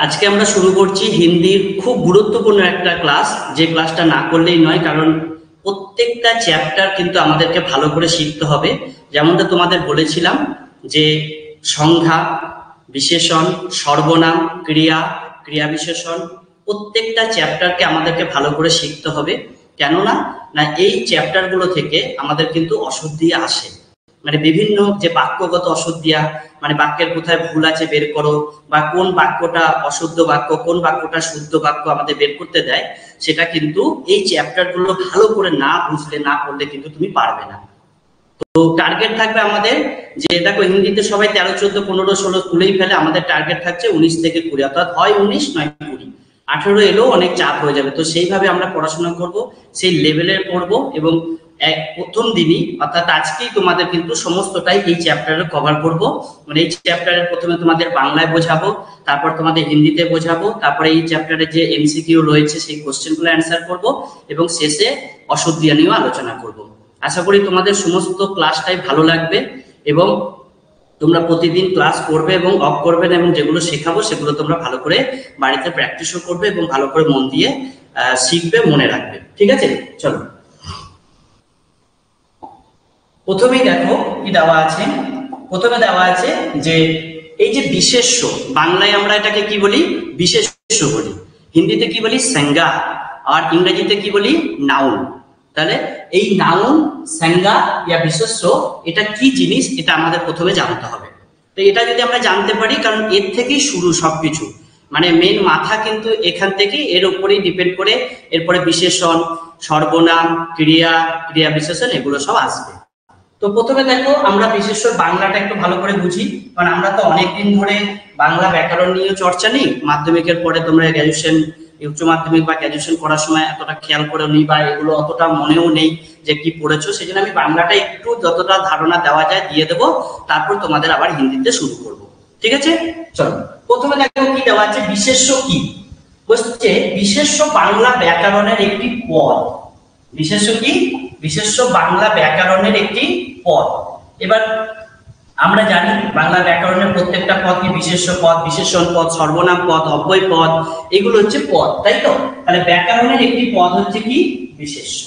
আজকে আমরা শুরু করছি হিন্দির খুব গুরুত্বপূর্ণ একটা ক্লাস, যে ক্লাসটা না করলেই নয়, কারণ প্রত্যেকটা চ্যাপ্টার কিন্তু আমাদেরকে ভালো করে শিখতে হবে। যেমনটা তোমাদের বলেছিলাম যে সংজ্ঞা, বিশেষণ, সর্বনাম, ক্রিয়া, ক্রিয়া বিশেষণ, প্রত্যেকটা চ্যাপ্টারকে আমাদেরকে ভালো করে শিখতে হবে। কেননা না এই চ্যাপ্টারগুলো থেকে আমাদের কিন্তু অশুদ্ধি আসে, মানে বিভিন্ন যে বাক্যগত অশুদ্ধিয়া, মানে বাক্যের কোথায় ভুল আছে বের করো, বা কোন বাক্যটা অশুদ্ধ বাক্য, কোন বাক্যটা শুদ্ধ বাক্য আমাদের বের করতে দেয়, সেটা কিন্তু এই চ্যাপ্টার গুলো ভালো করে না বুঝলে না পড়লে কিন্তু তুমি পারবে না। তো টার্গেট থাকবে আমাদের, যে দেখো হিন্দিতে সবাই 13, 14, 15, 16 তুলেই ফেলে, আমাদের টার্গেট থাকছে 19 থেকে 20, অর্থাৎ হয় 19 নয় 20, 18 এলেও অনেক চাপ হয়ে যাবে। তো সেইভাবে আমরা পড়াশোনা করব, সেই লেভেলের পড়বো, এবং প্রথম দিনই অর্থাৎ আজকেই তোমাদের কিন্তু সমস্তটাই এই চ্যাপ্টারে কভার করব। মানে এই চ্যাপ্টারের প্রথমে তোমাদের বাংলায় বোঝাবো, তারপর তোমাদের হিন্দিতে বোঝাবো, তারপরে এই চ্যাপ্টারে যে এমসিকিউ রয়েছে সেই কোশ্চেনগুলো অ্যান্সার করব, এবং শেষে অশুদ্ধিয়া নিয়েও আলোচনা করব। আশা করি তোমাদের সমস্ত ক্লাসটাই ভালো লাগবে, এবং তোমরা প্রতিদিন ক্লাস করবে এবং অফ করবে না, এবং যেগুলো শেখাবো সেগুলো তোমরা ভালো করে বাড়িতে প্র্যাকটিসও করবে এবং ভালো করে মন দিয়ে শিখবে, মনে রাখবে। ঠিক আছে, চলো প্রথমেই দেখো কি দেওয়া আছে। প্রথমে দেওয়া আছে যে এই যে বিশেষ্য, বাংলায় আমরা এটাকে কি বলি? বিশেষ্য বলি, হিন্দিতে কি বলি? সংজ্ঞা, আর ইংরেজিতে কি বলি? নাউন। তাহলে এই নাউন, সংজ্ঞা ইয়া বিশেষ্য, এটা কি জিনিস, এটা আমাদের প্রথমে জানতে হবে। তো এটা যদি আমরা জানতে পারি, কারণ এর থেকেই শুরু সবকিছু, মানে মেন মাথা কিন্তু এখান থেকে, এর উপরেই ডিপেন্ড করে এরপরে বিশেষণ, সর্বনাম, ক্রিয়া, ক্রিয়া বিশেষণ, এগুলো সব আসবে। তো প্রথমে দেখো আমরা বিশেষ্য বাংলাটা একটু ভালো করে বুঝি, কারণ আমরা তো অনেকদিন ধরে বাংলা ব্যাকরণ নিয়ে চর্চা নেই। মাধ্যমিকের পরে তোমরা গ্র্যাজুয়েশন, উচ্চ মাধ্যমিক বা গ্র্যাজুয়েশন করার সময় এতটা খেয়াল করে নি, বা এগুলো অতটা মনেও নেই যে কি পড়েছো। সেই জন্য আমি বাংলাটা একটু যতটা ধারণা দেওয়া যায় দিয়ে দেবো, তারপর তোমাদের আবার হিন্দিতে শুরু করব। ঠিক আছে, চলো প্রথমে দেখো কি দেওয়া আছে, বিশেষ্য কি বলছে? বিশেষ্য বাংলা ব্যাকরণের একটি পদ। বিশেষ্য কি? বিশেষ্য বাংলা ব্যাকরণের একটি পদ। এবার আমরা জানি বাংলা ব্যাকরণের প্রত্যেকটা পদ কি বিশেষ্য পদ, বিশেষণ পদ, সর্বনাম পদ, অব্যয় পদ, এগুলো হচ্ছে পদ, তাই তো? তাহলে ব্যাকরণের একটি পদ হচ্ছে কি? বিশেষ্য।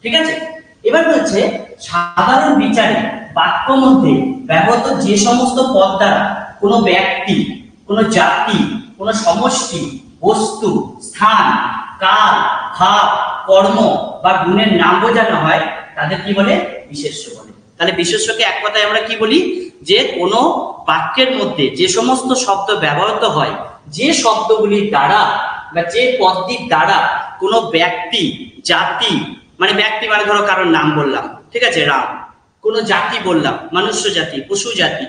ঠিক আছে, এবার হচ্ছে সাধারণ বিচারে বাক্য মধ্যে ব্যবহৃত যে সমস্ত পদ দ্বারা কোনো ব্যক্তি, কোনো জাতি, কোনো সমষ্টি, বস্তু, স্থান, কাল, ভাব, কর্ম বা গুণের নাম বোঝানো হয়, তাদের কি বলে? বিশেষ্য বলে। তাহলে বিশেষ্যকে এক কথায় আমরা কি বলি? যে কোনো বাক্যের মধ্যে যে সমস্ত শব্দ ব্যবহৃত হয়, যে শব্দগুলির দ্বারা বা যে পদটির দ্বারা কোনো ব্যক্তি, জাতি, মানে ব্যক্তি মানে ধরো কারোর নাম বললাম, ঠিক আছে, রাম, কোনো জাতি বললাম, মনুষ্য জাতি, পশু জাতি,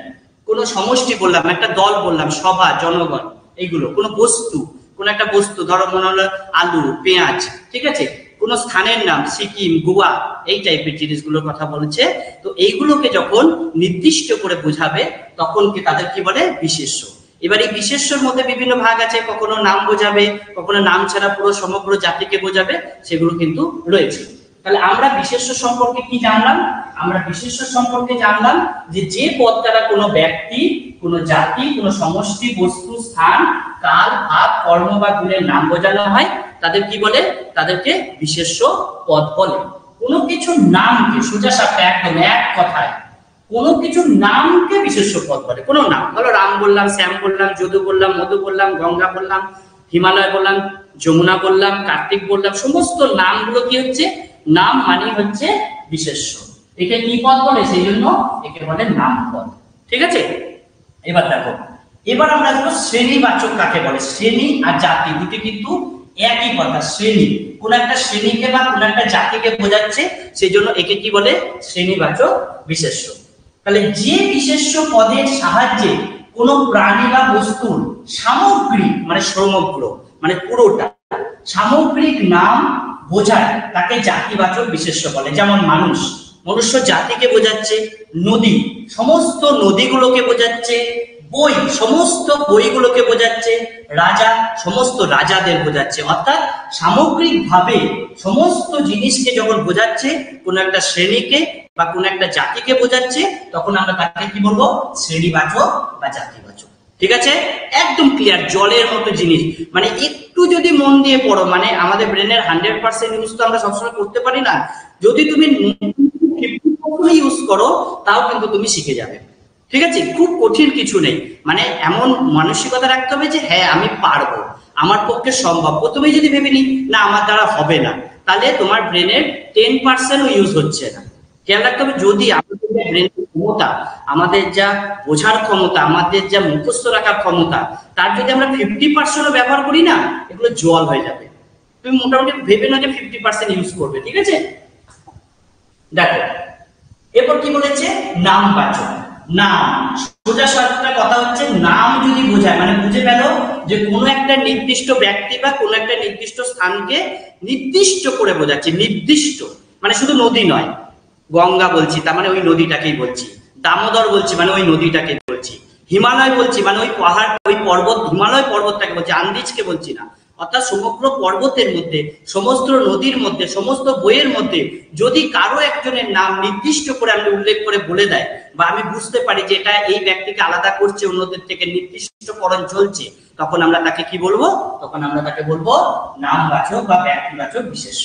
কোনো সমষ্টি বললাম, একটা দল বললাম, সভা, জনগণ, এইগুলো, কোনো বস্তু, কোন একটা বস্তু, ধরো মনে হলো আলু, পেঁয়াজ, ঠিক আছে, কোন স্থানের নাম, সিকিম, গোয়া, এই টাইপের জিনিসগুলোর কথা বলেছে। তো এইগুলোকে যখন নির্দিষ্ট করে বোঝাবে, তখন কি তাদের কি বলে? বিশেষ্য। এবার এই বিশেষ্যের মধ্যে বিভিন্ন ভাগ আছে, কখনো নাম বোঝাবে, কখনো নাম ছাড়া পুরো সমগ্র জাতিকে বোঝাবে, সেগুলো কিন্তু রয়েছে। তাহলে আমরা বিশেষ্য সম্পর্কে কি জানলাম? আমরা বিশেষ্য সম্পর্কে জানলাম যে যে পদ দ্বারা কোনো ব্যক্তি, কোনো জাতি, কোনো সমষ্টি, বস্তু, স্থান, কাল, ভাব, কর্ম বা গুণের নাম বোঝানো হয়, তাদের কি বলে? তাদেরকে বিশেষ্য পদ বলে। কোনো কিছু নামকে, সোজা সাপটা একদম এক কথায়, কোনো কিছু নামকে বিশেষ্য পদ বলে। কোনো নাম, ধরো রাম বললাম, শ্যাম বললাম, যদু বললাম, মধু বললাম, গঙ্গা বললাম, হিমালয় বললাম, যমুনা বললাম, কার্তিক বললাম, সমস্ত নামগুলো কি হচ্ছে? নাম মানে হচ্ছে বিশেষ্য। একে কি পদ বলে? সেই জন্য একে বলে নাম পদ। ঠিক আছে, এবার দেখো, এবার আমরা দেখো শ্রেণীবাচক কাকে বলে। শ্রেণী আর জাতি দুটি কিন্তু একই কথা। শ্রেণী কোন একটা শ্রেণীকে বা কোন একটা জাতিকে বোঝাচ্ছে, সেই জন্য একে কি বলে? শ্রেণীবাচক বিশেষ্য। তাহলে যে বিশেষ্য পদের সাহায্যে কোনো প্রাণী বা বস্তুর সামগ্রিক, মানে সমগ্র, মানে পুরোটা সামগ্রিক নাম বোঝায়, তাকে জাতিবাচক বিশেষ্য বলে। যেমন মানুষ, মনুষ্য জাতিকে বোঝাচ্ছে। নদী, সমস্ত নদীগুলোকে বোঝাচ্ছে। বই, সমস্ত বইগুলোকে বোঝাচ্ছে। রাজা, সমস্ত রাজাদের বোঝাচ্ছে। অর্থাৎ সামগ্রিকভাবে সমস্ত জিনিসকে যখন বোঝাচ্ছে, কোন একটা শ্রেণীকে বা কোন একটা জাতিকে বোঝাচ্ছে, তখন আমরা তাকে কি বলবো? শ্রেণীবাচক বা জাতিবাচক। ঠিক আছে, একদম ক্লিয়ার, জলের মতো জিনিস। মানে একটু যদি মন দিয়ে পড়ো, মানে আমাদের ব্রেনের 100% ইউজ তো আমরা সবসময় করতে পারি না, যদি তুমি 50% ইউজ করো তাও কিন্তু তুমি শিখে যাবে। ঠিক আছে, খুব কঠিন কিছু নেই, মানে এমন মানসিকতা রাখতে হবে যে হ্যাঁ আমি পারবো, আমার পক্ষে সম্ভব। প্রথমেই যদি ভেবে নি না আমার দ্বারা হবে না, তাহলে তোমার ব্রেনের 10% ইউজ হচ্ছে না। খেয়াল রাখতে হবে, যদি আমাদের ব্রেনের ক্ষমতা, আমাদের যা বোঝার ক্ষমতা, আমাদের যা মুখস্থ রাখার ক্ষমতা, তার যদি আমরা 50% ব্যবহার করি না, এগুলো জল হয়ে যাবে। তুমি মোটামুটি ভেবে না যে 50% ইউজ করবে। ঠিক আছে, দেখো এরপর কি বলেছে, নামবাচক। নাম, সোজা সাপটা কথা হচ্ছে, নাম যদি বোঝায়, মানে বুঝে গেল যে কোনো একটা নির্দিষ্ট ব্যক্তি বা কোনো একটা নির্দিষ্ট স্থানকে নির্দিষ্ট করে বোঝাচ্ছে। নির্দিষ্ট মানে শুধু নদী নয়, গঙ্গা বলছি তার মানে ওই নদীটাকেই বলছি, দামোদর বলছি মানে ওই নদীটাকে বলছি, হিমালয় বলছি মানে ওই পাহাড়, ওই পর্বত, হিমালয় পর্বতটাকে বলছি, আন্দিজকে বলছি না। অর্থাৎ সমগ্র পর্বতের মধ্যে, সমস্ত নদীর মধ্যে, সমস্ত বইয়ের মধ্যে যদি কারো একজনের নাম নির্দিষ্ট করে আমি উল্লেখ করে বলে দেয়, বা আমি বুঝতে পারি যে এটা এই ব্যক্তিকে আলাদা করছে অন্যদের থেকে, নির্দিষ্টকরণ চলছে, তখন আমরা তাকে কি বলবো, তখন আমরা তাকে বলবো নামবাচক বা ব্যক্তিবাচক বিশেষ্য।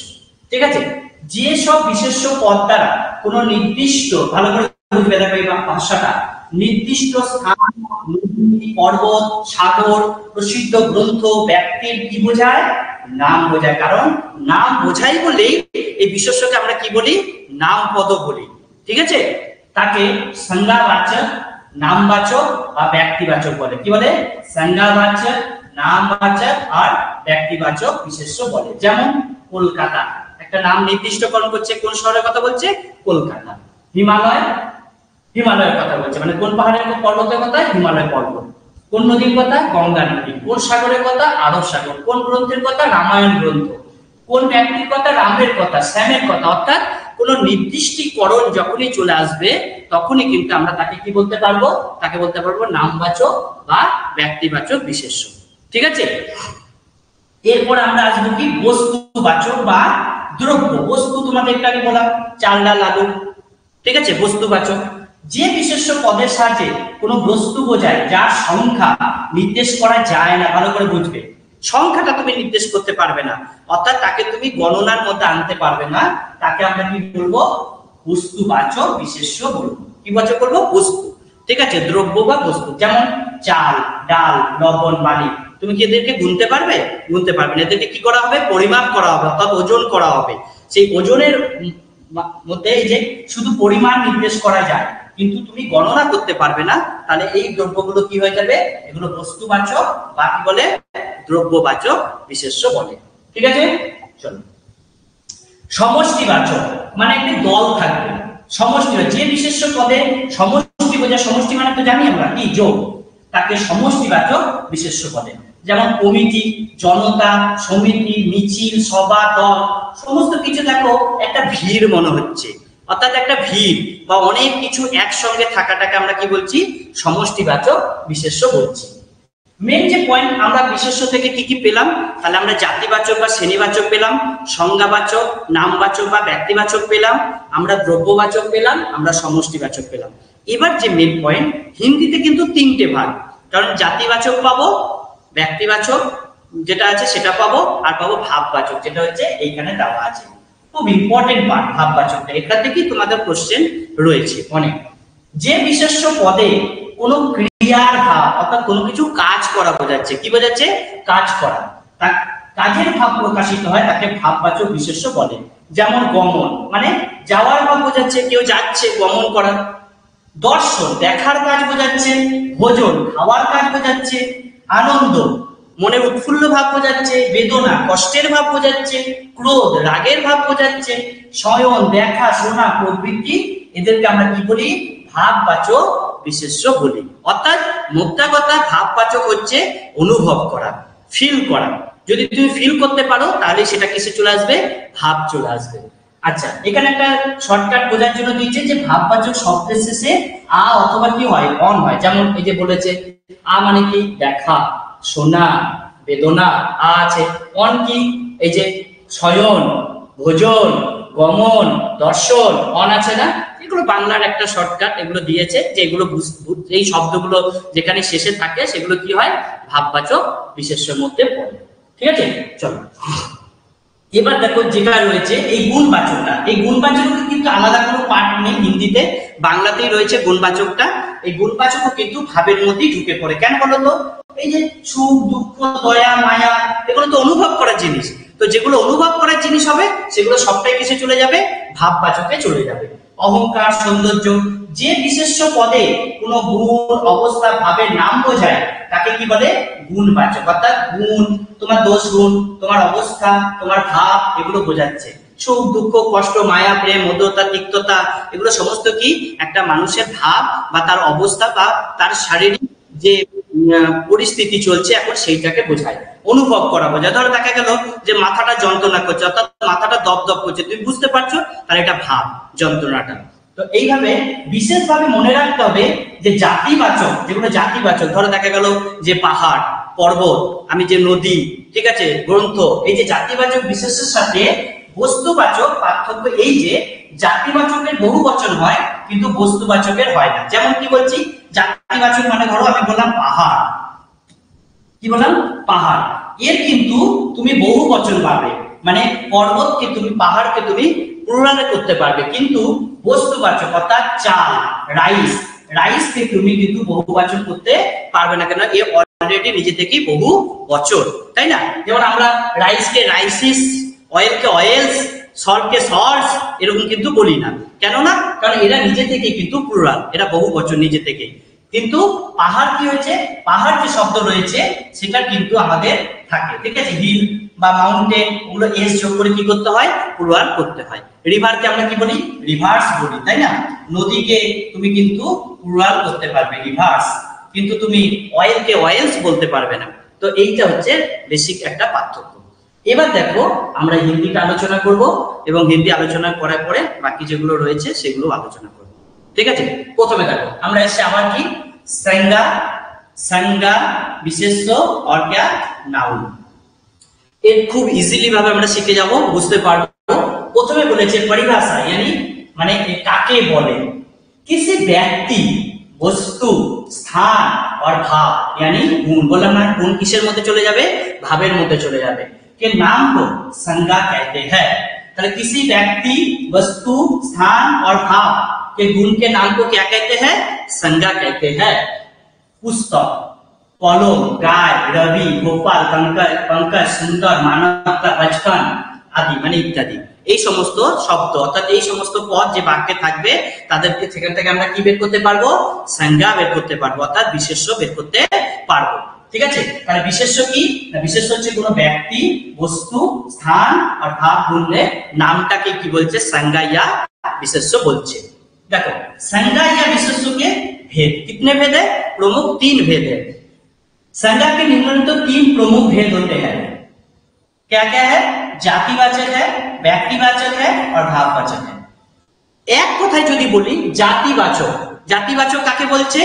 ঠিক আছে, যে সব বিশেষ্য পদ দ্বারা কোন নির্দিষ্ট, ভালো করে বুঝবে দেখো এই ভাষাটা, নির্দিষ্ট স্থান, নদী, পর্বত, সাগর, প্রসিদ্ধ গ্রন্থ, ব্যক্তির কি বোঝায়, নাম বোঝায়। কারণ নাম বোঝাই বলেই এই বিশেষ্যকে আমরা কি বলি, নামপদ বলি। ঠিক আছে, তাকে সংজ্ঞাবাচক, নামবাচক বা ব্যক্তিবাচক বলে। কি বলে, সংজ্ঞাবাচক, নামবাচক আর ব্যক্তিবাচক বিশেষ্য বলে। যেমন কলকাতা, একটা নাম নির্দিষ্টকরণ করছে, কোন শহরের কথা বলছে, কলকাতা। হিমালয়, হিমালয়ের কথা বলছে, মানে কোন পাহাড়ের পর্বতের কথা, হিমালয় পর্বত। কোন নদীর কথা, গঙ্গা নদী। কোন সাগরের কথা, আরব সাগর। কোন গ্রন্থের কথা, রামায়ণ গ্রন্থ। কোন ব্যক্তির কথা, রামের কথা, শ্যামের কথা। অর্থাৎ কোন নির্দিষ্টীকরণ যখনই চলে আসবে, তখনই কিন্তু আমরা তাকে কি বলতে পারবো, তাকে বলতে পারবো নামবাচক বা ব্যক্তিবাচক বিশেষ্য। ঠিক আছে, এরপর আমরা আসবো কি, বস্তুবাচক বা দ্রব্য। বস্তু তোমাদের একটু আগে বললাম, চাল ডাল আলু। ঠিক আছে, বস্তুবাচক, যে বিশেষ্য পদের সাহায্যে কোনো বস্তু বোঝায় যার সংখ্যা নির্দেশ করা যায় না। ভালো করে বুঝবে, সংখ্যাটা তুমি নির্দেশ করতে পারবে না, অর্থাৎ তাকে তুমি গণনার মধ্যে আনতে পারবে না, তাকে আমরা কি বলবো, বস্তুবাচক বিশেষ্য বলবো। কি বাচক বলবো, বস্তু। ঠিক আছে, দ্রব্য বা বস্তু। যেমন চাল, ডাল, লবণ, বালি। তুমি কি এদেরকে গুনতে পারবে, গুনতে পারবে না। এদেরকে কি করা হবে, পরিমাপ করা হবে, অর্থাৎ ওজন করা হবে। সেই ওজনের মধ্যে এই যে শুধু পরিমাণ নির্দেশ করা যায়, কিন্তু তুমি গণনা করতে পারবে না, তাহলে এই দ্রব্যগুলো কি হয়ে যাবে, এগুলো বস্তুবাচক বা কি বলে, দ্রব্যবাচক বিশেষ্য বলে। ঠিক আছে, চলো সমষ্টিবাচক, মানে একটি দল থাকবে। সমষ্টি, যে বিশেষ্য পদে সমষ্টি বোঝায়, সমষ্টি মানে তো জানি আমরা কি, যোগ, তাকে সমষ্টিবাচক বিশেষ্য বলে। যেমন কমিটি, জনতা, সমিতি, মিছিল, সভা, দল, সমস্ত কিছু দেখো একটা ভিড় মনে হচ্ছে, অর্থাৎ একটা ভিড় বা অনেক কিছু একসঙ্গে থাকাটাকে আমরা কি বলছি, সমষ্টিবাচক বিশেষ্য বলছি। মেন যে পয়েন্ট, আমরা বিশেষ্য থেকে কি কি পেলাম, তাহলে আমরা জাতিবাচক বা শ্রেণীবাচক পেলাম, সংজ্ঞাবাচক, নামবাচক বা ব্যক্তিবাচক পেলাম, আমরা দ্রব্যবাচক পেলাম, আমরা সমষ্টিবাচক পেলাম। এবার যে মেন পয়েন্ট, হিন্দিতে কিন্তু তিনটে ভাগ, কারণ জাতিবাচক পাবো, ব্যক্তিবাচক যেটা আছে সেটা পাবো, আর পাবো ভাববাচক, যেটা হচ্ছে এইখানে দেওয়া আছে। খুব ইম্পর্টেন্ট পার্ট ভাববাচকটা, এখান থেকেই তোমাদের কোশ্চেন রয়েছে অনেক। যে বিশেষ্য পদে কোনো ক্রিয়ার ভাব, অর্থাৎ কোনো কিছু কাজ করা বোঝাচ্ছে, কি বোঝাচ্ছে, কাজ করা, কাজের ভাব প্রকাশিত হয়, তাকে ভাববাচক বিশেষ্য বলে। যেমন গমন, মানে যাওয়ার ভাব বোঝাচ্ছে, কেউ যাচ্ছে, গমন করা। দর্শন, দেখার কাজ বোঝাচ্ছে। ভোজন, খাওয়ার কাজ বোঝাচ্ছে। আনন্দ, মনে উৎফুল্ল ভাব বোঝাচ্ছে। বেদনা, কষ্টের ভাব বোঝাচ্ছে। ক্রোধ, রাগের ভাব বোঝাচ্ছে। শয়ন, দেখা, শোনা প্রভৃতি, এদেরকে আমরা কি বলি, ভাববাচক বিশেষ্য বলি। অর্থাৎ মোদ্দা কথা, ভাববাচক হচ্ছে অনুভব করা, ফিল করা। যদি তুমি ফিল করতে পারো, তাহলে সেটা কিসে চলে আসবে, ভাব চলে আসবে। আচ্ছা, এখানে একটা শর্টকাট বোঝার জন্য দিয়েছে যে ভাববাচক শব্দের শেষে আ অথবা কি হয়, অন হয়। যেমন এই যে বলেছে, আ মানে কি, দেখা, শোনা, বেদনা, আ আছে। অন কি, এই যে শয়ন, ভোজন, গমন, দর্শন, অন আছে না। এগুলো বাংলার একটা শর্টকাট, এগুলো দিয়েছে যে এগুলো এই শব্দগুলো যেখানে শেষে থাকে সেগুলো কি হয়, ভাববাচক বিশেষ্যের মধ্যে পড়ে। ঠিক আছে, চলো এবার দেখো যেটা রয়েছে এই গুণবাচকটা, এই গুণবাচকের কিন্তু আলাদা কোনো পার্ট নেই হিন্দিতে, বাংলাতেই রয়েছে গুণবাচকটা। এই গুণবাচকও কিন্তু ভাবের মধ্যেই ঢুকে পড়ে। কেন বলতো, এই যে সুখ দুঃখ দয়া মায়া এগুলো তো অনুভব করার জিনিস, তো যেগুলো অনুভব করার জিনিস হবে সেগুলো সবটাই কিসে চলে যাবে, ভাববাচকে চলে যাবে। অহংকার সৌন্দর্য, যে বিশেষ্য পদে কোনো গুণ অবস্থা ভাবের নাম বোঝায় তাকে কি বলে, গুণবাচক। অর্থাৎ গুণ, তোমার দোষ গুণ, তোমার অবস্থা, তোমার ভাব এগুলো বোঝাচ্ছে। সুখ দুঃখ কষ্ট মায়া প্রেম মধুরতা তিক্ততা এগুলো সমস্ত কি একটা মানুষের ভাব বা তার অবস্থা বা তার শারীরিক যে পরিস্থিতি চলছে এখন সেইটাকে বোঝায়, অনুভব করা বোঝায়। ধরো দেখা গেল যে মাথাটা যন্ত্রণা করছে, অর্থাৎ মাথাটা দপদপ করছে, তুমি বুঝতে পারছো তার এটা ভাব, যন্ত্রণাটা। তো এইভাবে বিশেষভাবে মনে রাখতে হবে যে জাতিবাচক, যেগুলো জাতিবাচক, ধরো দেখা গেল যে পাহাড় পর্বত, আমি যে নদী, ঠিক আছে, গ্রন্থ, এই যে জাতিবাচক বিশেষের সাথে বস্তুবাচক পার্থক্য এই যে জাতিবাচকের বহু বচন হয় কিন্তু বস্তুবাচকের হয় না। যেমন কি বলছি, জাতিবাচক মানে ধরো আমি বললাম পাহাড়, কি বললাম পাহাড়, এর কিন্তু তুমি বহু বচন পাবে, মানে পর্বতকে তুমি পাহাড়কে তুমি প্লুরালে করতে পারবে, কিন্তু বস্তুবাচক অর্থাৎ চাল রাইস, রাইসকে তুমি কিন্তু বহুবচন করতে পারবে না। কেন, এ অলরেডি নিজে থেকেই বহু বচন, তাই না? যেমন আমরা রাইসকে রাইসিস, অয়েলকে অয়েলস, সল্টকে সল্টস এরকম কিন্তু বলি না। কেন না, কারণ এরা নিজে থেকে কিন্তু প্লুরাল, এরা বহু বচন নিজে থেকে। কিন্তু পাহাড় কি হয়েছে, পাহাড় যে শব্দ রয়েছে সেটা কিন্তু আমাদের থাকে, ঠিক আছে, হিল বা মাউন্টেন ওগুলো এস যোগ করে কি করতে হয়, প্লুরাল করতে হয়। রিভারকে আমরা কি বলি, রিভার্স বলি, তাই না? নদীকে তুমি কিন্তু প্লুরাল করতে পারবে রিভার্স, কিন্তু তুমি অয়েলকে অয়েলস বলতে পারবে না। তো এইটা হচ্ছে বেসিক একটা পার্থক্য। এবার দেখো আমরা হিন্দিটা আলোচনা করব এবং হিন্দি আলোচনা করার পরে বাকি যেগুলো রয়েছে সেগুলো আলোচনা করব। ঠিক আছে, প্রথমে দেখো আমরা এসে আবার কি संज्ञा, संज्ञा বিশেষ্য और क्या নাউন, এর খুব ইজিলি ভাবে আমরা শিখে যাব, বুঝতে পারবো। প্রথমে বলেছে পরিভাষা, यानी মানে কাকে বলে, किसी व्यक्ति वस्तु स्थान और भाव यानी गुण, বললাম না गुण কিসের মধ্যে চলে যাবে, ভাবের মধ্যে চলে যাবে, के नाम को संज्ञा कहते हैं। তাহলে किसी व्यक्ति वस्तु स्थान और भाव के गुण के नाम को क्या कहते हैं, संज्ञा कहते हैं। पुस्तक, कलम, गाय, रवि, गोपाल, पंकज, सुंदर, मानवता, बचपन आदि মানে ইত্যাদি, এই সমস্ত শব্দ অর্থাৎ এই সমস্ত পদ যে বাক্যে থাকবে তাদেরকে সেখান থেকে আমরা কি বের করতে পারবো, সংজ্ঞা বের করতে পারবো, অর্থাৎ বিশেষ্য বের করতে পারবো। ঠিক আছে, তাহলে বিশেষ্য কি, বিশেষ্য হচ্ছে কোনো ব্যক্তি বস্তু স্থান আর ভাব গুণলে নামটাকে কি বলছে, সংজ্ঞা या বিশেষ্য বলছে। देखो संज्ञा या विशेष्य के भेद, कितने भेद है, प्रमुख 3 भेद है। संज्ञा के निम्नलिखित 3 प्रमुख भेद होते हैं। क्या क्या है, जातिवाचक है, व्यक्तिवाचक है और भाववाचक है। एक কথায় যদি বলি জাতিবাচক, জাতিবাচক কাকে বলছে,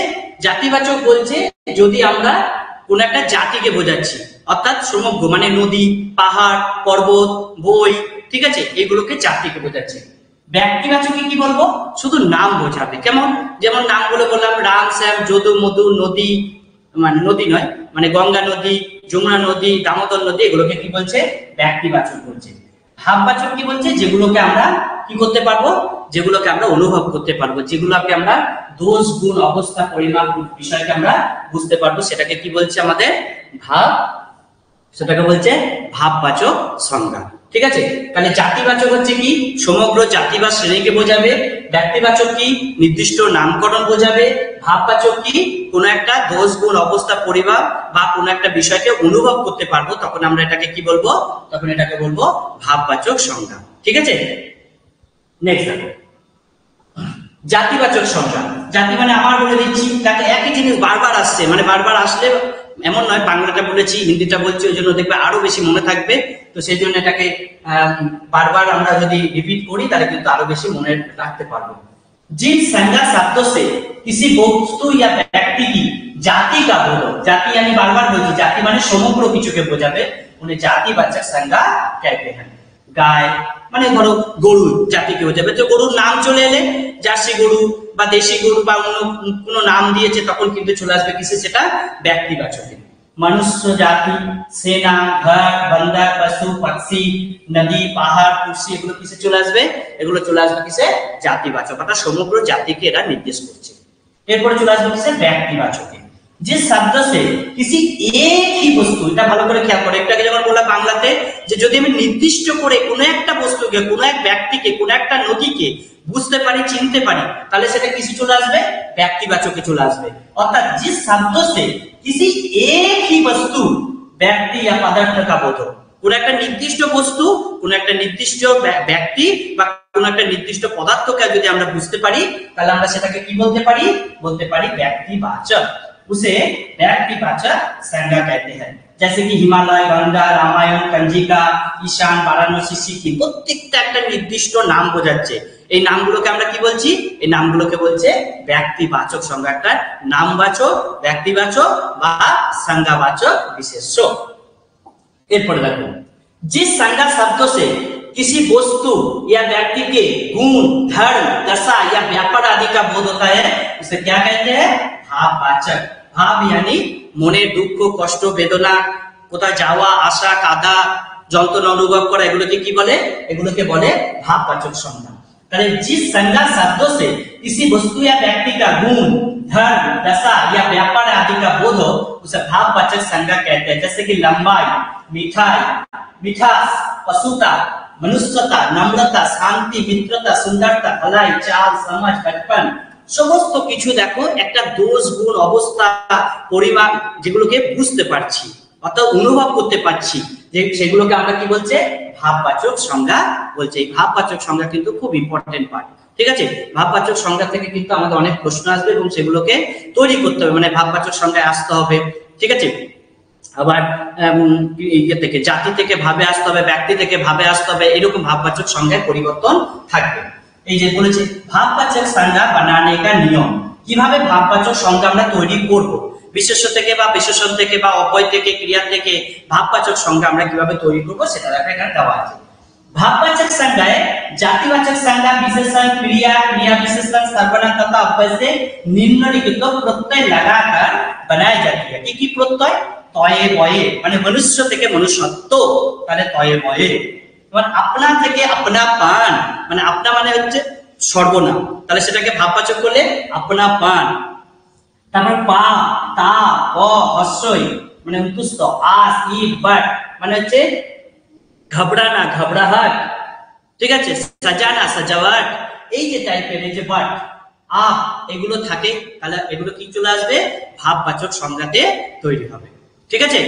জাতিবাচক বলছে যদি আমরা কোন একটা জাতিকে বোঝাচ্ছি, অর্থাৎ সমগ্র মানে নদী পাহাড় পর্বত বই, ঠিক আছে, এগুলোকে জাতিকে বোঝাচ্ছে। ব্যক্তিবাচকে কি বলবো, শুধু নাম বোঝাবে, কেমন, যেমন নামগুলো বললাম রাম শ্যাম যদু মধু, নদী মানে নদী নয়, মানে গঙ্গা নদী, যমুনা নদী, দামোদর নদী, এগুলোকে কি বলছে, ব্যক্তিবাচক বলছে। ভাববাচক কি বলছে, যেগুলোকে আমরা কি করতে পারবো, যেগুলোকে আমরা অনুভব করতে পারবো, যেগুলোকে আমরা দোষ গুণ অবস্থা পরিমাপ বিষয়কে আমরা বুঝতে পারবো, সেটাকে কি বলছে আমাদের ভাব, সেটাকে বলছে ভাববাচক সংজ্ঞা। ঠিক আছে, তাহলে জাতিবাচক হচ্ছে কি সমগ্র জাতি বা শ্রেণীকে বোঝাবে, ব্যক্তিবাচক কি নির্দিষ্ট নামকরণ বোঝাবে, ভাববাচক কি কোন একটা দোষ গুণ অবস্থা পরিমাপ বা কোন একটা বিষয়কে অনুভব করতে পারবো, তখন আমরা এটাকে কি বলবো, তখন এটাকে বলবো ভাববাচক সংজ্ঞা। ঠিক আছে, নেক্সট দেখো জাতিবাচক সংজ্ঞা। জাতি মানে আমার বলে দিচ্ছি, তাকে একই জিনিস বারবার আসছে, মানে বারবার আসলে এমন নয়, বাংলাটা বলেছি হিন্দিটা বলছি ওই জন্য দেখবে আরো বেশি মনে থাকবে, তো সেই জন্য এটাকে বারবার আমরা যদি রিপিট করি তাহলে কিন্তু আরো বেশি মনে রাখতে পারবো। जिन संज्ञा शब्दों से किसी वस्तु या व्यक्ति की जाति का बोध, जाति यानी बार बार बोलছি জাতি মানে সমগ্র কিছুকে বোঝাবে, उन्हें जातिवाचक संज्ञा कहते हैं। গায়, মানে ধরো গরু জাতিকে হয়ে যাবে। তো গরুর নাম চলে এলে জার্সি গরু বা দেশি গরু বা অন্য কোনো নাম দিয়েছে তখন কিন্তু চলে আসবে কিসে, সেটা ব্যক্তিবাচকে। मनुष्य जाति, सेना, घर, बंदर, पशु, पक्षी, नदी, पहाड़, कुर्सी, এগুলো কিসে চলে আসবে, এগুলো চলে আসবে কিসে, জাতিবাচক, অর্থাৎ সমগ্র জাতিকে এরা নির্দেশ করছে। এরপরে চলে আসবে কিসে, ব্যক্তিবাচকে। जिस शब्द से किसी एक ही वस्तु, এটা ভালো করে খেয়াল করো, একটু আগে যখন বললাম বাংলাতে যে যদি আমি নির্দিষ্ট করে কোনো একটা বস্তুকে, কোনো এক ব্যক্তিকে, কোনো একটা নদীকে বুঝতে পারি, চিনতে পারি, তাহলে সেটা কিসে চলে আসবে, ব্যক্তিবাচকে চলে আসবে। অর্থাৎ जिस शब्द से किसी एक ही वस्तु, ব্যক্তি या पदार्थ का बोध, কোন একটা নির্দিষ্ট বস্তু, কোন একটা নির্দিষ্ট ব্যক্তি বা কোন একটা নির্দিষ্ট পদার্থকে যদি আমরা বুঝতে পারি, তাহলে আমরা সেটাকে কি বলতে পারি, বলতে পারি ব্যক্তিবাচক। उसे व्यक्तिवाचक संज्ञा कहते हैं। जैसे कि हिमालय, गंगा, रामायण, कंजिका, ईशान, वाराणसी, सिक्किम, প্রত্যেকটা একটা নির্দিষ্ট নাম বোঝাচ্ছে। এই নামগুলোকে আমরা কি বলছি, এই নামগুলোকে বলছে ব্যক্তিবাচক সংজ্ঞা। একটা নামবাচক, ব্যক্তিবাচক বা संज्ञावाचक विशेष्য। এরপরে দেখো, जिस संज्ञा शब्द से किसी वस्तु या व्यक्ति के गुण, धर्म, दशा या व्यापार आदि का बोध होता है, उसे क्या कहते हैं, भाववाचक। भाव यानी মনের দুঃখ, কষ্ট, বেদনা, কোথায় যাওয়া আসা, কাদা, যন্ত্রণা অনুভব করা, এগুলোকে কি বলে, এগুলোকে বলে ভাববাচক সংজ্ঞা। তাহলে जिस संज्ञा शब्द से किसी वस्तु या व्यक्ति का गुण, धर्म, दशा या व्यापार आदि का बोध हो, उसे भाववाचक संज्ञा कहते हैं। जैसे कि लंबाई, मिठाई, मिठास, पशुता, मनुष्यता, नम्रता, शांति, मित्रता, सुंदरता, भलाई, चाल, समझ, बचपन, সমস্ত কিছু দেখো একটা দোষ, গুণ, অবস্থা, পরিমাণ, যেগুলোকে বুঝতে পারছি অর্থাৎ অনুভব করতে পারছি, যে সেগুলোকে আমরা কি বলছে, ভাববাচক সংজ্ঞা বলছে। এই ভাববাচক সংজ্ঞা কিন্তু খুব ইম্পর্টেন্ট পার্ট, ঠিক আছে। ভাববাচক সংজ্ঞা থেকে কিন্তু আমাদের অনেক প্রশ্ন আসবে এবং সেগুলোকে তৈরি করতে হবে, মানে ভাববাচক সংজ্ঞায় আসতে হবে, ঠিক আছে। আবার ইয়ে থেকে, জাতি থেকে ভাবে আসতে হবে, ব্যক্তি থেকে ভাবে আসতে হবে, এরকম ভাববাচক সংজ্ঞায় পরিবর্তন থাকবে। এই যে বলেছে ভাববাচক সংজ্ঞা বানানে কা নিয়ম, কিভাবে ভাববাচক সংজ্ঞা আমরা তৈরি করব, বিশেষ্য থেকে বা বিশেষণ থেকে বা অব্যয় থেকে, ক্রিয়া থেকে ভাববাচক সংজ্ঞা আমরা কিভাবে তৈরি করব সেটা দেখা এখানে দেওয়া আছে। भाववाचक संज्ञाएं जातिवाचक संज्ञा, विशेषण, क्रिया, क्रिया विशेषण, सर्वनाम तथा अव्यय से निम्नलिखित प्रत्यय लगाकर बनाई जाती है। की प्रत्यय, তয়ে বয়ে, মানে মনুষ্য থেকে মনুষ্যত্ব, তাহলে তয়ে বয়ে। এবার আপনা থেকে আপনা পান, মানে আপনা মানে হচ্ছে সর্বনাম, তাহলে সেটাকে ভাববাচক করলে আপনা পান। তারপর পা, তা, প, হস্যই মানে অন্তুস্থ, আস, ই, বাট মানে হচ্ছে ঘবড়ানা, ঘবড়াহট, ঠিক আছে, সাজানা, সাজাওয়াট, এই যে টাইপের এই যে বাট, আপ, এগুলো থাকে, তাহলে এগুলো কি চলে আসবে, ভাববাচক সংজ্ঞাতে তৈরি হবে, ঠিক আছে।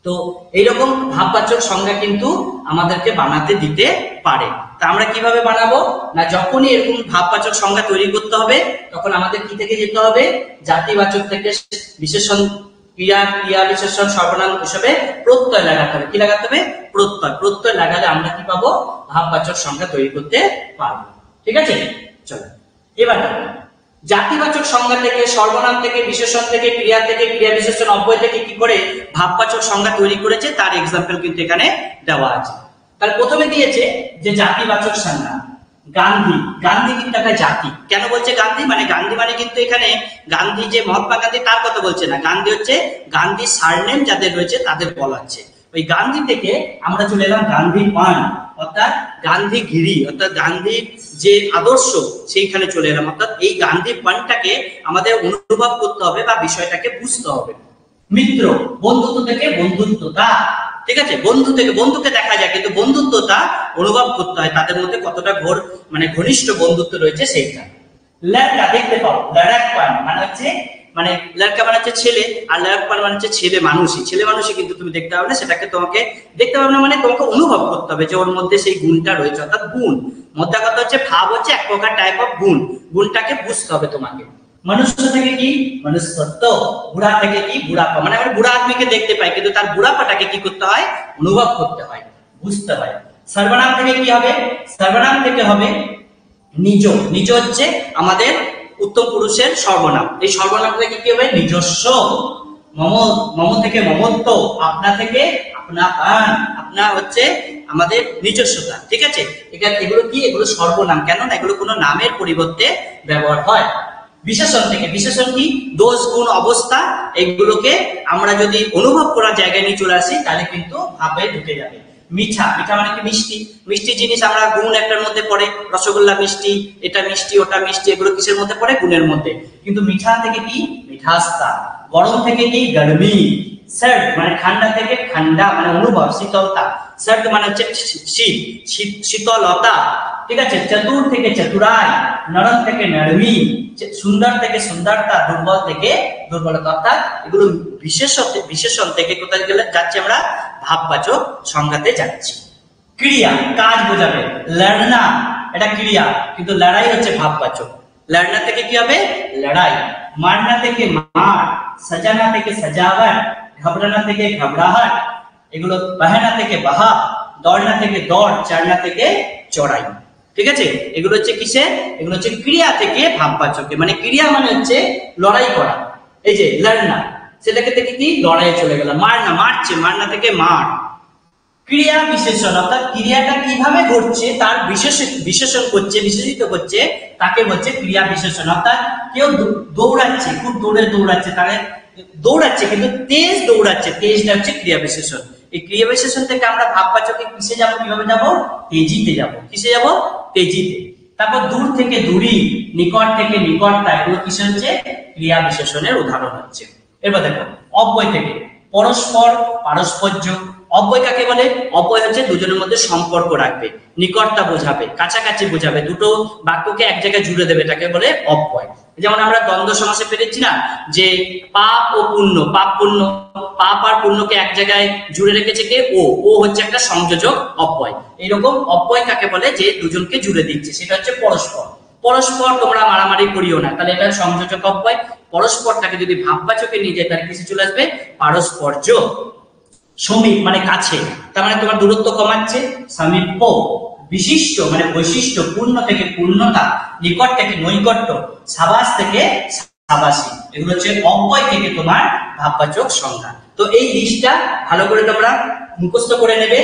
তো এইরকম ভাববাচক সংজ্ঞা কিন্তু আমাদেরকে বানাতে দিতে পারে। তা আমরা কিভাবে বানাবো না, যখনই এরকম ভাববাচক সংজ্ঞা তৈরি করতে হবে তখন আমাদের কি থেকে যেতে হবে, জাতিবাচক থেকে বিশেষণ, ক্রিয়া, ক্রিয়া বিশেষণ, সর্বনাম হিসেবে প্রত্যয় লাগাতে হবে। কি লাগাতে হবে, প্রত্যয়। প্রত্যয় লাগালে আমরা কি পাবো, ভাববাচক সংজ্ঞা তৈরি করতে পারবো, ঠিক আছে। চলো এবার জাতিবাচক সংজ্ঞা থেকে, সর্বনাম থেকে, বিশেষণ থেকে, ক্রিয়া থেকে, ক্রিয়া বিশেষণ, অব্যয় থেকে কি করে ভাববাচক সংজ্ঞা তৈরি করেছে তার এক্সাম্পল কিন্তু এখানে দেওয়া আছে। তার প্রথমে দিয়েছে যে জাতিবাচক সংজ্ঞা, গান্ধী। গান্ধী কিন্তু একটা জাতি। কেন বলছে গান্ধী, মানে গান্ধী মানে কিন্তু এখানে গান্ধী যে মহাত্মা গান্ধী তার কথা বলছে না, গান্ধী হচ্ছে গান্ধী সারনেম যাদের রয়েছে তাদের বলাচ্ছে। ওই গান্ধী থেকে আমরা চলে এলাম গান্ধী পান, অর্থাৎ গান্ধীগিরি, অর্থাৎ গান্ধীর যে আদর্শ সেইখানে চলে এলাম। অর্থাৎ এই গান্ধী পানটাকে আমাদের অনুভব করতে হবে বা বিষয়টাকে বুঝতে হবে। মিত্র, বন্ধুত্ব থেকে বন্ধুত্বতা, ঠিক আছে, বন্ধু থেকে বন্ধুকে দেখা যায় কিন্তু বন্ধুত্বটা অনুভব করতে হয়, তাদের মধ্যে কতটা মানে ঘনিষ্ঠ বন্ধুত্ব রয়েছে সেইটা। লড়কা, দেখতে পাও, লড়ক পান মানে হচ্ছে, মানে লড়কা মানে হচ্ছে ছেলে, আর লড়ক পান মানে হচ্ছে ছেলে মানুষই। ছেলে মানুষই কিন্তু তুমি দেখতে পাবে না, সেটাকে তোমাকে দেখতে পাবে না, মানে তোমাকে অনুভব করতে হবে যে ওর মধ্যে সেই গুণটা রয়েছে, অর্থাৎ গুণ। মোদ্দা কথা হচ্ছে ভাব হচ্ছে এক প্রকার টাইপ অফ গুণ, গুণটাকে বুঝতে হবে তোমাকে। মনুষ্য থেকে কি, মনুষ্যত্ব। বুড়া থেকে কি, বুড়াপা, মানে আমরা বুড়া আদমিকে দেখতে পাই কিন্তু তার বুড়াপাটাকে কি করতে হয়, অনুভব করতে হয়, বুঝতে হয়। সর্বনাম থেকে কি হবে, সর্বনাম থেকে হবে নিজ। নিজ হচ্ছে আমাদের উত্তম পুরুষের সর্বনাম, এই সর্বনাম থেকে কি হবে, নিজস্ব। মম, মম থেকে মমত্ব, আপনা থেকে আপনাপন, আপনা হচ্ছে আমাদের নিজস্বতা, ঠিক আছে। এখানে এগুলো কি, এগুলো সর্বনাম, কেন না এগুলো কোনো নামের পরিবর্তে ব্যবহার হয়। বিশেষণ থেকে, বিশেষণ কি, দোষ গুণ অবস্থা, এগুলোকে আমরা যদি অনুভব করার জায়গায় নিয়ে চলে আসি তাহলে কিন্তু ভাবে ঢুকে যাবে। মিঠা, মিঠা মানে কি মিষ্টি, মিষ্টি জিনিস আমরা গুণ একটার মধ্যে পড়ে, রসগোল্লা মিষ্টি, এটা মিষ্টি ওটা মিষ্টি, এগুলো কিসের মধ্যে পড়ে, গুণের মধ্যে। কিন্তু মিঠা থেকে কি, মিঠাস্তা। গরম থেকে কি, গরমি। सर्द মানে ঠান্ডা থেকে ঠান্ডা মানে অনুভব, শীতলতা। सर्द মানে হচ্ছে শীত, শীতলতা, ঠিক আছে। চতুর থেকে চতুরাই, নরম থেকে নরমি, সুন্দর থেকে সুন্দরতা, দুর্বল থেকে দুর্বলতা। অর্থাৎ এগুলো বিশেষণ থেকে কোথায় গেলে যাচ্ছে, আমরা ভাববাচক সংজ্ঞাতে যাচ্ছি। ক্রিয়া, কাজ বোঝাবে। লড়না এটা ক্রিয়া, কিন্তু লড়াই হচ্ছে ভাববাচক। লড়না থেকে কি হবে, লড়াই। মারনা থেকে মার, সাজানা থেকে সাজাवट, ঘবরানা থেকে ঘবরাহট, এগুলো বহনা থেকে বহা, দৌড়না থেকে দৌড়, চড়না থেকে চড়াই, ঠিক আছে। এগুলো হচ্ছে কিসে, এগুলো হচ্ছে ক্রিয়া থেকে ভাববাচকে, মানে ক্রিয়া মানে হচ্ছে লড়াই করা। এই যে লড়না, সেটাকে থেকে কি লড়াই চলে গেল। মারনা মারছে, মারনা থেকে মার। ক্রিয়া বিশেষণ, অর্থাৎ ক্রিয়াটা কিভাবে ঘটছে তার বিশেষণ করছে, বিশেষিত করছে, তাকে বলছে ক্রিয়া বিশেষণ। অর্থাৎ কেউ দৌড়াচ্ছে, খুব দৌড়াচ্ছে, তাহলে দৌড়াচ্ছে কিন্তু তেজ দৌড়াচ্ছে, তেজটা হচ্ছে ক্রিয়া বিশেষণ। এই ক্রিয়া বিশেষণ থেকে আমরা ভাববাচকে কিসে যাব, কিভাবে যাব, তেজিতে যাব। কিসে যাব, তেজিতে। তারপর দূর থেকে দূরী, নিকট থেকে নিকটতা, এগুলো কিসে হচ্ছে, ক্রিয়া বিশেষণের উদাহরণ হচ্ছে। এবার দেখো অব্যয় থেকে, পরস্পর, পারস্পর্য। অব্যয় কাকে বলে, অব্যয় হচ্ছে দুজনের মধ্যে সম্পর্ক রাখবে, নিকটতা বোঝাবে, কাছাকাছি বোঝাবে, দুটো বাক্যকে এক জায়গায় জুড়ে দেবে, এটাকে বলে অব্যয়। যেমন আমরা দ্বন্দ্ব সমাসে পেরেছি না, যে পাপ ও পুণ্য, পাপ পুণ্য, পাপ আর পুণ্যকে এক জায়গায় জুড়ে রেখেছে কে, ও হচ্ছে একটা সংযোজক অব্যয়। এইরকম অব্যয় কাকে বলে, যে দুজনকে জুড়ে দিচ্ছে, সেটা হচ্ছে পরস্পর। পরস্পর তোমরা মারামারি করিও না, তাহলে এটা সংযোজক অব্যয়। পরস্পরটাকে যদি ভাববাচকে নিয়ে যায় তাহলে কিসে চলে আসবে, পারস্পর্য। সমীপ মানে কাছে, তার মানে তোমার দূরত্ব কমাচ্ছে, সমীপ্য। বিশিষ্ট মানে বৈশিষ্ট্য, পূর্ণ থেকে পূর্ণতা, নিকট থেকে নৈকট্য, সাবাস থেকে সাবাসী, এগুলো হচ্ছে অব্যয় থেকে তোমার ভাববাচক সংজ্ঞা। তো এই লিস্টটা ভালো করে তোমরা মুখস্থ করে নেবে।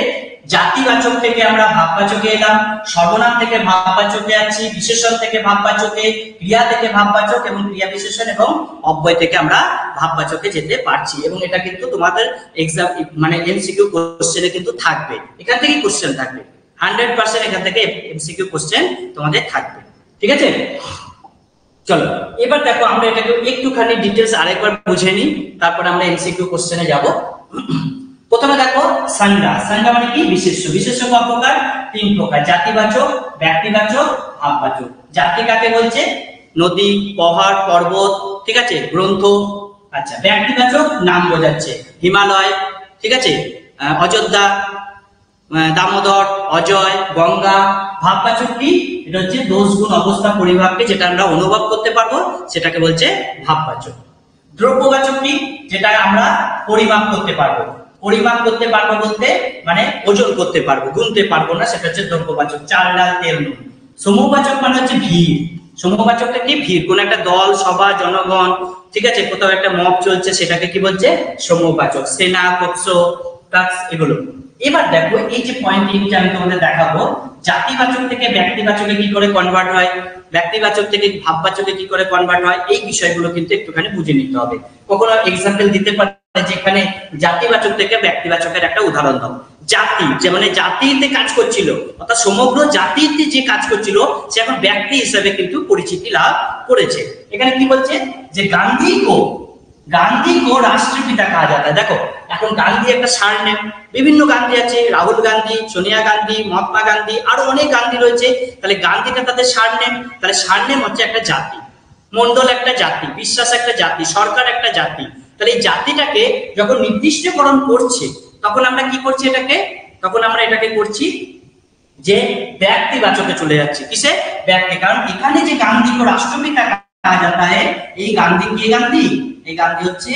জাতিবাচক থেকে আমরা ভাববাচকে এলাম, সর্বনাম থেকে ভাববাচকে আছি, বিশেষণ থেকে ভাববাচকে, ক্রিয়া থেকে ভাববাচক এবং ক্রিয়া বিশেষণ এবং অব্যয় থেকে আমরা ভাববাচকে যেতে পারছি। এবং এটা কিন্তু তোমাদের এক্সাম মানে এমসিকিউ কোশ্চেনে কিন্তু থাকবে, এখান থেকে কোশ্চেন থাকবে 100%, এখান থেকে এমসিকিউ কোশ্চেন তোমাদের থাকবে, ঠিক আছে। চলো এবার দেখো আমরা এটাকে একটুখানি ডিটেলস আরেকবার বুঝে নিই, তারপর আমরা এমসিকিউ কোশ্চেনে যাব। প্রথমে দেখো সংজ্ঞা, সংজ্ঞা মানে কি, বিশেষ্য। বিশেষ্য কত প্রকার, 3 প্রকার, জাতিবাচক, ব্যক্তিবাচক, ভাববাচক। জাতি কাকে বলছে, নদী, পাহাড়, পর্বত, ঠিক আছে, গ্রন্থ। আচ্ছা, ব্যক্তিবাচক নাম বোঝাচ্ছে, হিমালয়, ঠিক আছে, অযোধ্যা, দামোদর, অজয়, গঙ্গা। ভাববাচক কি, এটা হচ্ছে দোষ গুণ অবস্থা পরিভাবকে যেটা আমরা অনুভব করতে পারবো, সেটাকে বলছে ভাববাচক। দ্রব্যবাচক কি, যেটা আমরা পরিমাপ করতে পারবো। পরিমাপ করতে পারবো বলতে মানে ওজন করতে পারবো, গুনতে পারবো না, সেটা হচ্ছে দ্রব্যবাচক, চাল ডাল তেল নুন। সমূহবাচক মানে হচ্ছে ভিড়। সমূহবাচকটা কি, ভিড়, কোন একটা দল, সভা, জনগণ, ঠিক আছে, কোথাও একটা মব চলছে, সেটাকে কি বলছে, সমূহবাচক। সেনা, পক্ষ, ট্যাক্স, এগুলো। এবার দেখো এই যে পয়েন্ট আমি তোমাদের দেখাবো, জাতিবাচক থেকে ব্যক্তিবাচকে কি করে কনভার্ট হয়, ব্যক্তিবাচক থেকে ভাববাচকে কি করে কনভার্ট হয়, এই বিষয়গুলো কিন্তু একটুখানি বুঝে নিতে হবে। কখনো এক্সাম্পল দিতে পারে, যেখানে জাতিবাচক থেকে ব্যক্তিবাচকের একটা উদাহরণ দাও। জাতি, যে মানে জাতিতে কাজ করছিল, অর্থাৎ সমগ্র জাতিতে যে কাজ করছিল, সে এখন ব্যক্তি হিসেবে কিন্তু পরিচিতি লাভ করেছে। এখানে কি বলছে, যে গান্ধী को রাষ্ট্রপিতা कहा जाता है। দেখো এখন গান্ধী একটা সারনেম, বিভিন্ন গান্ধী আছে, রাহুল গান্ধী, সোনিয়া গান্ধী, মহাত্মা গান্ধী, আরো অনেক গান্ধী রয়েছে। তাহলে গান্ধীটা তাদের সারনেম, তাহলে সারনেম হচ্ছে একটা জাতি, মন্ডল একটা জাতি, বিশ্বাস একটা জাতি, সরকার একটা জাতি। তাহলে এই জাতিটাকে যখন নির্দিষ্টকরণ করছে, তখন আমরা কি করছি, এটাকে তখন আমরা এটাকে করছি যে ব্যক্তিবাচকে চলে যাচ্ছে, কিসে, ব্যক্তি। কারণ এখানে যে গান্ধী को রাষ্ট্রপিতা कहा जाता है, এই গান্ধী কি গান্ধী, এই গান্ধী হচ্ছে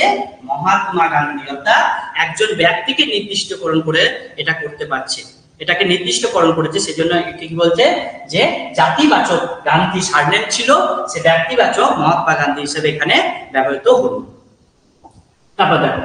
মহাত্মা গান্ধী। অর্থাৎ একজন ব্যক্তিকে নির্দিষ্টকরণ করে এটা করতে পারছে, এটাকে নির্দিষ্টকরণ করেছে, সেজন্য কি বলছে, যে জাতিবাচক গান্ধী সারনেম ছিল, সে ব্যক্তিবাচক মহাত্মা গান্ধী হিসেবে এখানে ব্যবহৃত হলো। তারপর দেখো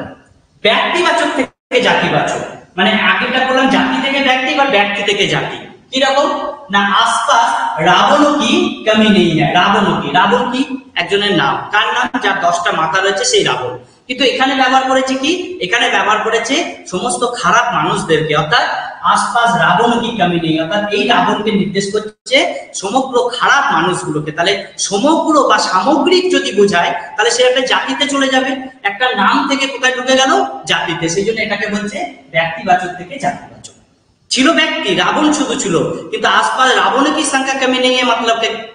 ব্যক্তিবাচক থেকে জাতিবাচক, মানে আগেটা বললাম জাতি থেকে ব্যক্তি, বা ব্যক্তি থেকে জাতি। কি রকম না, আশপাশ রাবণ কি কমি নেই। রাবণ কি, রাবণ কি একজনের নাম, কার নাম, যার 10টা মাথা রয়েছে সেই রাবণ। কিন্তু এখানে ব্যবহার করেছে কি, এখানে ব্যবহার করেছে সমস্ত খারাপ মানুষদেরকে, অর্থাৎ আশপাশ রাবণ কি কমি নেই, অর্থাৎ এই রাবণকে নির্দেশ করছে সমগ্র খারাপ মানুষগুলোকে। তাহলে সমগ্র বা সামগ্রিক যদি বোঝায় তাহলে সে একটা জাতিতে চলে যাবে, একটা নাম থেকে কোথায় ঢুকে গেল, জাতিতে। সেই জন্য এটাকে বলছে ব্যক্তিবাচক থেকে জাতিবাচক। ছিল ব্যক্তি, रावण शुद्ध ছিল, কিন্তু आसपास रावण की संख्या कमी नहीं है।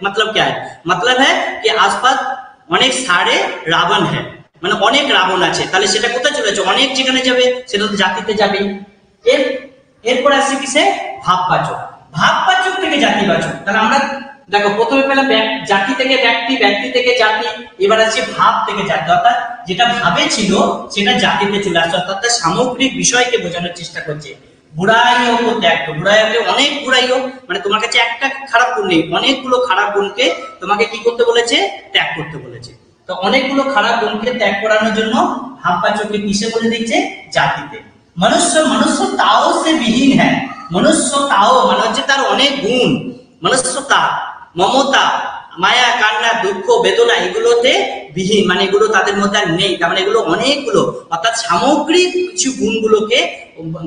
मतलब क्या है, मतलब है कि आसपास অনেক সারে রাবণ है, মানে অনেক রাবণ আছে। তাহলে সেটা কোথায় চলে যাচ্ছে, অনেক যেখানে যাবে সেটা তো জাতিতে যাবে। এরপর আসছে কিসে, ভাববাচক। ভাববাচক থেকে জাতিবাচক। তাহলে আমরা দেখো প্রথমে পেলাম জাতি থেকে ব্যক্তি, ব্যক্তি থেকে জাতি, এবার আসছে ভাব থেকে জাতি, অর্থাৎ যেটা ভাবে ছিল সেটা জাতিতে চলে আসছে, অর্থাৎ সামগ্রিক বিষয়কে বোঝানোর চেষ্টা করছে। বুড়াইও को त्याग करो, বুড়াই হলে অনেক বুড়াইও, মানে তোমার কাছে একটা খারাপ গুণ নেই, অনেকগুলো খারাপ গুণকে তোমাকে কি করতে বলেছে, ত্যাগ করতে বলেছে। তো অনেকগুলো খারাপ গুণকে ত্যাগ করানোর জন্য ভাববাচককে কিসে বলে দিচ্ছে, জাতিতে। মনুষ্যতাও সে বিহীন হ্যাঁ, মনুষ্যতাও মানে হচ্ছে তার অনেক গুণ, মনুষ্যতা, মমতা, মায়া, কান্না, দুঃখ, বেদনা এগুলোতে বিহীন, মানে এগুলো তাদের মধ্যে আর নেই। তার মানে এগুলো অনেকগুলো, অর্থাৎ সামগ্রিক কিছু গুণগুলোকে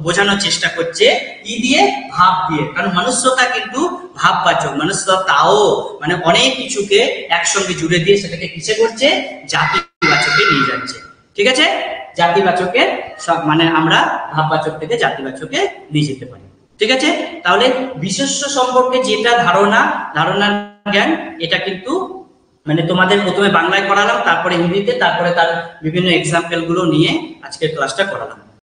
বোঝানোর চেষ্টা করছে কি দিয়ে, ভাব দিয়ে। কারণ মনুষ্যতা কিন্তু ভাববাচক, মনুষ্যতাও মানে অনেক কিছুকে একসঙ্গে জুড়ে দিয়ে সেটাকে কিসে করছে, জাতিবাচকে নিয়ে যাচ্ছে। ঠিক আছে, জাতিবাচকে মানে আমরা ভাববাচক থেকে জাতিবাচকে নিয়ে যেতে পারি। ঠিক আছে, তাহলে বিশেষ্য সম্পর্কে যেটা ধারণার জ্ঞান, এটা কিন্তু মানে তোমাদের প্রথমে বাংলায় করালাম, তারপরে হিন্দিতে, তারপরে তার বিভিন্ন এক্সাম্পল গুলো নিয়ে আজকের ক্লাসটা করালাম।